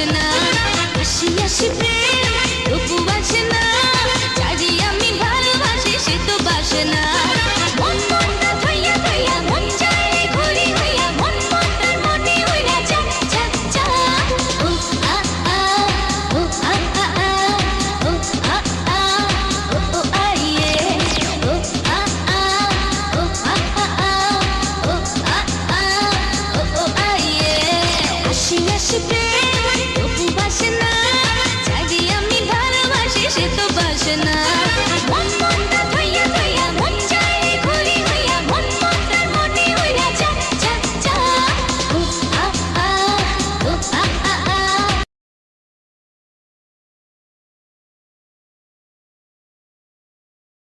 বাসে না হাসি হাসি প্রেম তবু বাসে না যারে আমি ভালোবাসি সে তো বাসে না মন মনটা থইয়া থইয়া মন যায় ঘুরি হইয়া মন মনটার মনে হইয়া যা যা যা ও আ আ ও আ আ আ ও আ আ ও ও আইয়ে ও আ আ ও আ আ আ ও আ আ ও ও আইয়ে হাসি হাসি প্রেম তবু বাসে না যারে আমি ভালোবাসি সে তো বাসে না